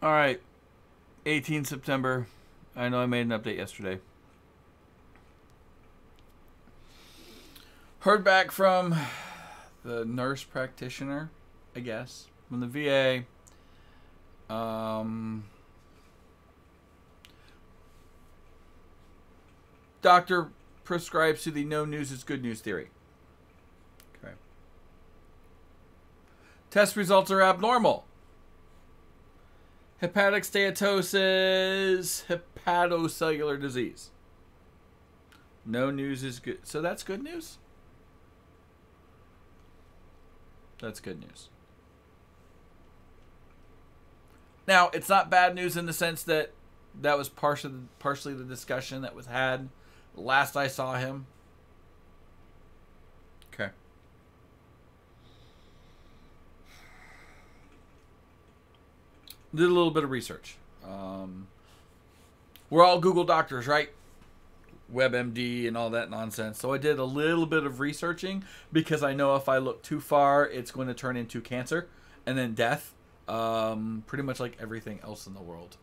All right. 18 September. I know I made an update yesterday. Heard back from the nurse practitioner, I guess, from the VA. Doctor prescribes to the no news is good news theory. Okay. Test results are abnormal. Hepatic steatosis, hepatocellular disease. No news is good. So that's good news? That's good news. Now, it's not bad news in the sense that that was partially the discussion that was had last I saw him. Okay. Did a little bit of research. We're all Google doctors, right? WebMD and all that nonsense. So I did a little bit of researching because I know if I look too far, it's going to turn into cancer and then death. Pretty much like everything else in the world.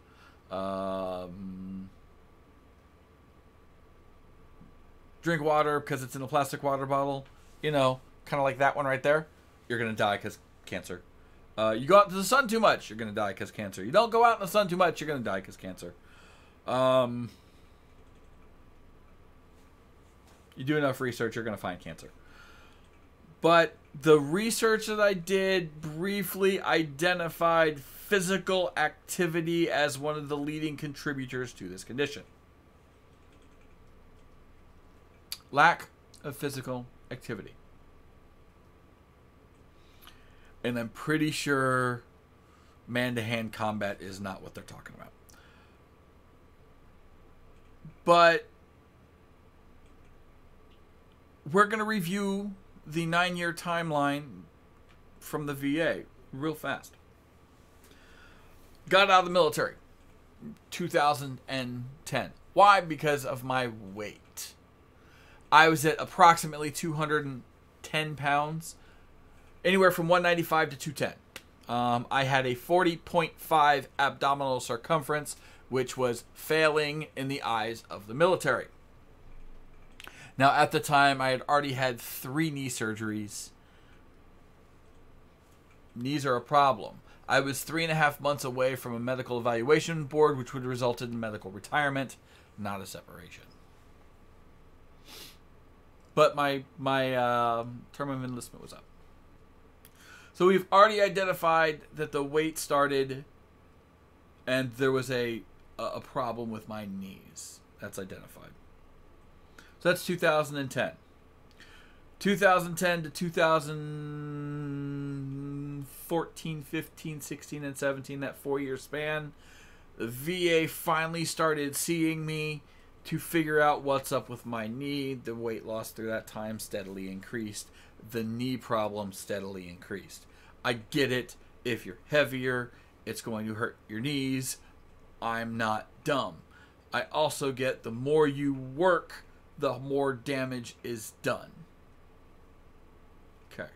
Drink water because it's in a plastic water bottle. You know, kind of like that one right there. You're going to die because cancer. You go out to the sun too much, you're going to die because cancer. You don't go out in the sun too much, you're going to die because cancer. You do enough research, you're going to find cancer. But the research that I did briefly identified physical activity as one of the leading contributors to this condition. Lack of physical activity. And I'm pretty sure man-to-hand combat is not what they're talking about. But we're going to review the 9-year timeline from the VA real fast. Got out of the military 2010. Why? Because of my weight. I was at approximately 210 pounds. Anywhere from 195 to 210. I had a 40.5 abdominal circumference, which was failing in the eyes of the military. Now, at the time, I had already had 3 knee surgeries. Knees are a problem. I was 3.5 months away from a medical evaluation board, which would have resulted in medical retirement, not a separation. But my term of enlistment was up. So we've already identified that the weight started and there was a problem with my knees. That's identified. So that's 2010. 2010 to 2014, 15, 16, and 17, that 4-year span, the VA finally started seeing me to figure out what's up with my knee. The weight loss through that time steadily increased. The knee problem steadily increased. I get it. If you're heavier, it's going to hurt your knees. I'm not dumb. I also get the more you work, the more damage is done. Okay.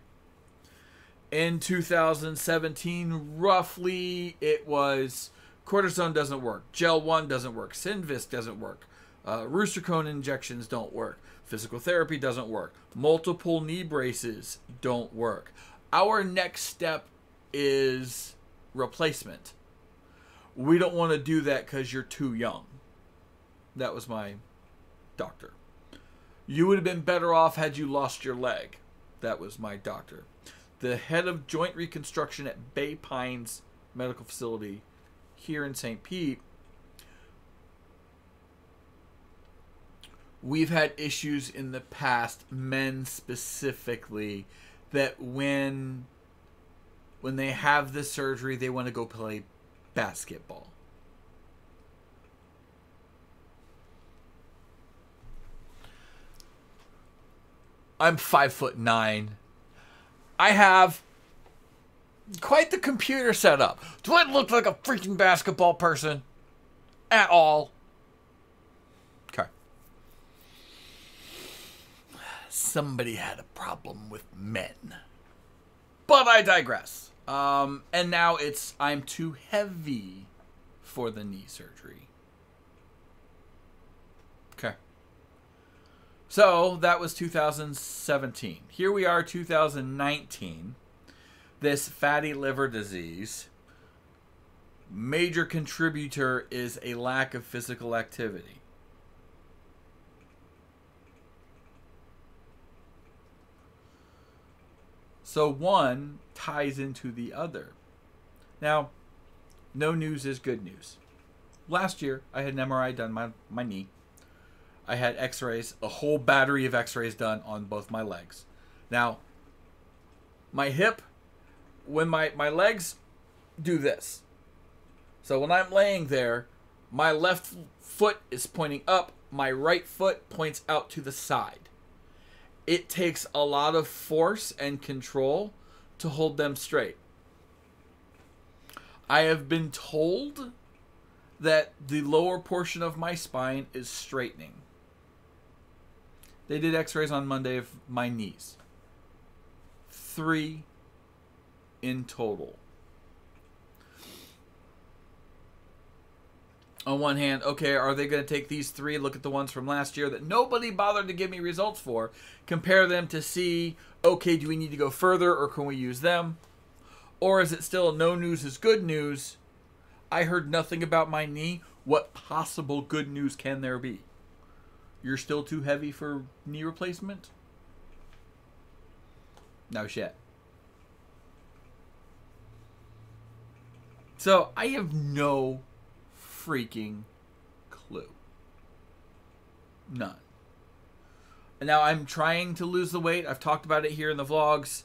In 2017, roughly, it was cortisone doesn't work. Gel 1 doesn't work. Synvisc doesn't work. Roostercone injections don't work. Physical therapy doesn't work. Multiple knee braces don't work. Our next step is replacement. We don't want to do that because you're too young. That was my doctor. You would have been better off had you lost your leg. That was my doctor. The head of joint reconstruction at Bay Pines Medical Facility here in St. Pete. We've had issues in the past, men specifically, that when they have this surgery, they want to go play basketball. I'm 5'9". I have quite the computer setup. Do I look like a freaking basketball person? At all? Okay. Somebody had a problem with men. But I digress. And now I'm too heavy for the knee surgery. Okay. So that was 2017. Here we are, 2019. This fatty liver disease, major contributor is a lack of physical activity. So one ties into the other. Now, no news is good news. Last year, I had an MRI done my knee. I had x-rays, a whole battery of x-rays done on both my legs. Now, my hip, when my legs do this. So when I'm laying there, my left foot is pointing up, my right foot points out to the side. It takes a lot of force and control to hold them straight. I have been told that the lower portion of my spine is straightening. They did x-rays on Monday of my knees. 3 in total. On one hand, okay, are they going to take these 3, look at the ones from last year that nobody bothered to give me results for, compare them to see, okay, do we need to go further or can we use them? Or is it still no news is good news? I heard nothing about my knee. What possible good news can there be? You're still too heavy for knee replacement? No shit. So I have no freaking clue. None. Now I'm trying to lose the weight. I've talked about it here in the vlogs.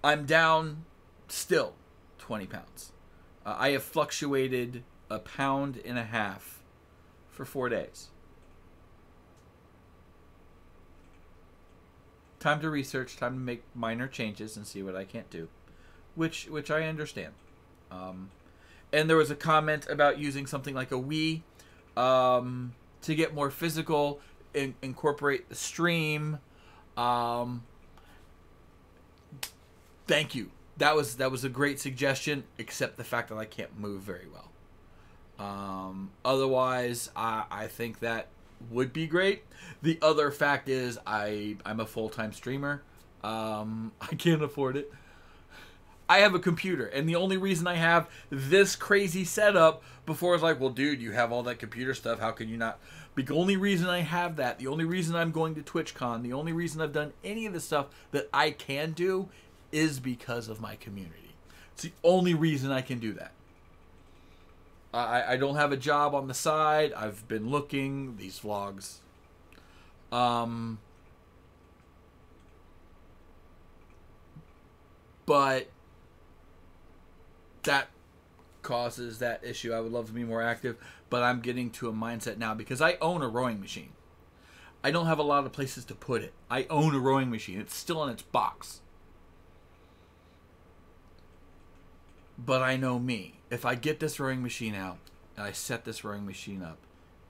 I'm down still 20 pounds. I have fluctuated 1.5 pounds for 4 days. Time to research, time to make minor changes and see what I can't do. Which I understand. And there was a comment about using something like a Wii to get more physical, incorporate the stream. Thank you. That was a great suggestion, except the fact that I can't move very well. Otherwise, I think that would be great. The other fact is I'm a full-time streamer. I can't afford it. I have a computer, and the only reason I have this crazy setup before is like, well, dude, you have all that computer stuff. How can you not? The only reason I have that, the only reason I'm going to TwitchCon, the only reason I've done any of the stuff that I can do is because of my community. It's the only reason I can do that. I don't have a job on the side. I've been looking, these vlogs. But that causes that issue. I would love to be more active, but I'm getting to a mindset now because I own a rowing machine. I don't have a lot of places to put it. I own a rowing machine. It's still in its box. But I know me. If I get this rowing machine out and I set this rowing machine up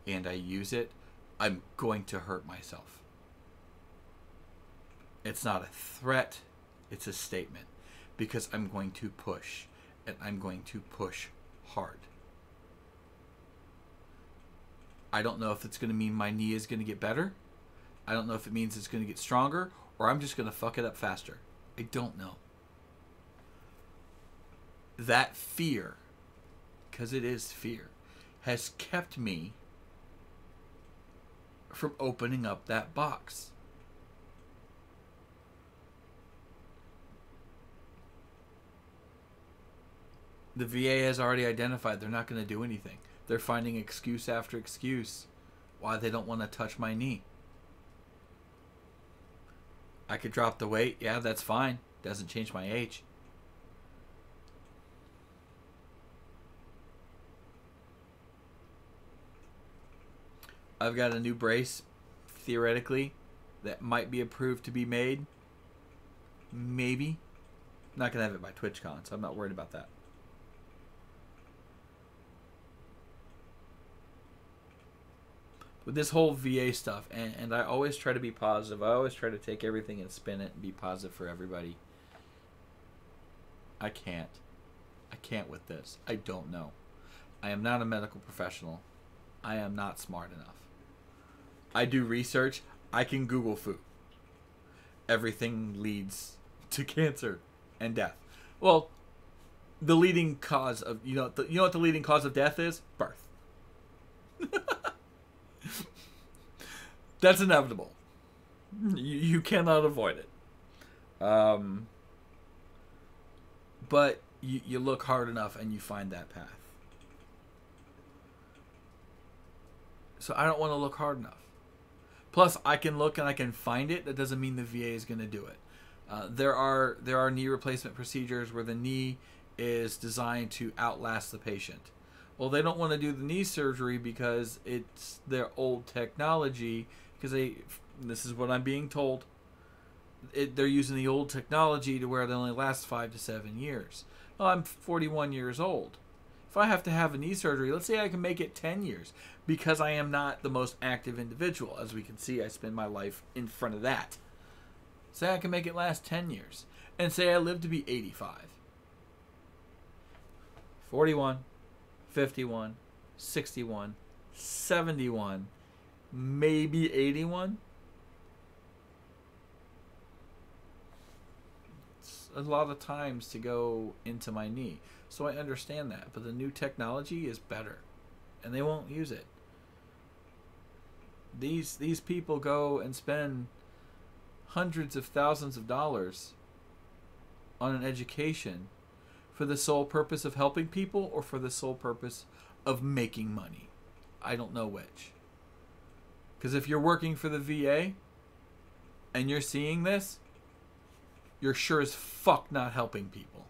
and I use it, I'm going to hurt myself. It's not a threat. It's a statement. Because I'm going to push. And I'm going to push hard. I don't know if it's going to mean my knee is going to get better. I don't know if it means it's going to get stronger. Or I'm just going to fuck it up faster. I don't know. That fear, because it is fear, has kept me from opening up that box. The VA has already identified they're not going to do anything. They're finding excuse after excuse why they don't want to touch my knee. I could drop the weight. Yeah, that's fine. Doesn't change my age. I've got a new brace, theoretically, that might be approved to be made. Maybe. I'm not going to have it by TwitchCon, so I'm not worried about that. With this whole VA stuff, and I always try to be positive. I always try to take everything and spin it and be positive for everybody. I can't. I can't with this. I don't know. I am not a medical professional. I am not smart enough. I do research. I can Google food. Everything leads to cancer and death. Well, the leading cause of you know what the leading cause of death is? Birth. That's inevitable. You cannot avoid it. But you look hard enough and you find that path. So I don't want to look hard enough. Plus, I can look and I can find it. That doesn't mean the VA is going to do it. There are knee replacement procedures where the knee is designed to outlast the patient. Well, they don't want to do the knee surgery because it's their old technology. Because this is what I'm being told. They're using the old technology to where it only lasts 5 to 7 years. Well, I'm 41 years old. If I have to have a knee surgery, let's say I can make it 10 years because I am not the most active individual. As we can see, I spend my life in front of that. Say I can make it last 10 years. And say I live to be 85. 41, 51, 61, 71, maybe 81. It's a lot of times to go into my knee. So I understand that. But the new technology is better. And they won't use it. These people go and spend hundreds of thousands of dollars on an education for the sole purpose of helping people or for the sole purpose of making money. I don't know which. Because if you're working for the VA and you're seeing this, you're sure as fuck not helping people.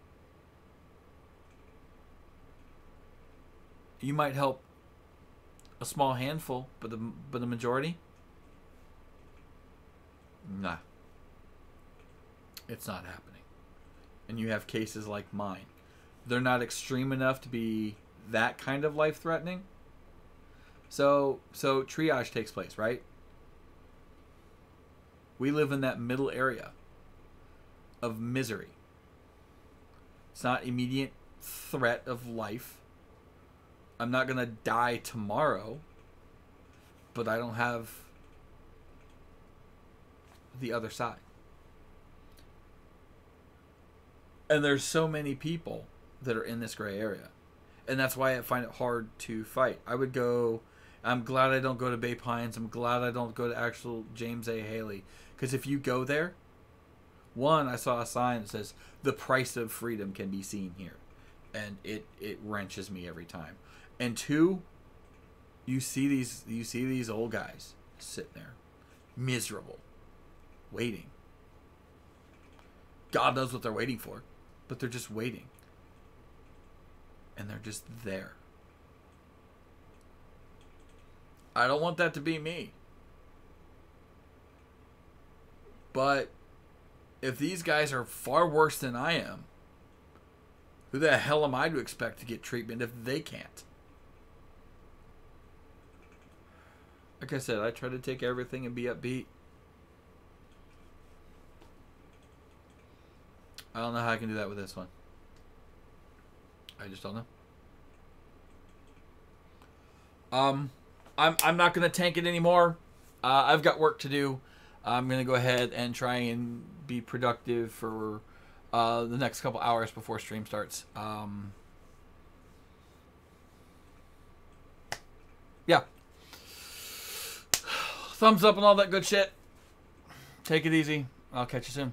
You might help a small handful, but the majority? Nah. It's not happening. And you have cases like mine. They're not extreme enough to be that kind of life-threatening. So triage takes place, right? We live in that middle area of misery. It's not immediate threat of life. I'm not going to die tomorrow, but I don't have the other side. And there's so many people that are in this gray area. And that's why I find it hard to fight. I would go... I'm glad I don't go to Bay Pines. I'm glad I don't go to actual James A. Haley. Because if you go there... One, I saw a sign that says, the price of freedom can be seen here. And it wrenches me every time. And two, you see these old guys sitting there. Miserable. Waiting. God knows what they're waiting for. But they're just waiting. And they're just there. I don't want that to be me. But if these guys are far worse than I am, who the hell am I to expect to get treatment if they can't? Like I said, I try to take everything and be upbeat. I don't know how I can do that with this one. I just don't know. I'm not going to tank it anymore. I've got work to do. I'm going to go ahead and try and be productive for the next couple hours before stream starts. Yeah. Thumbs up and all that good shit. Take it easy. I'll catch you soon.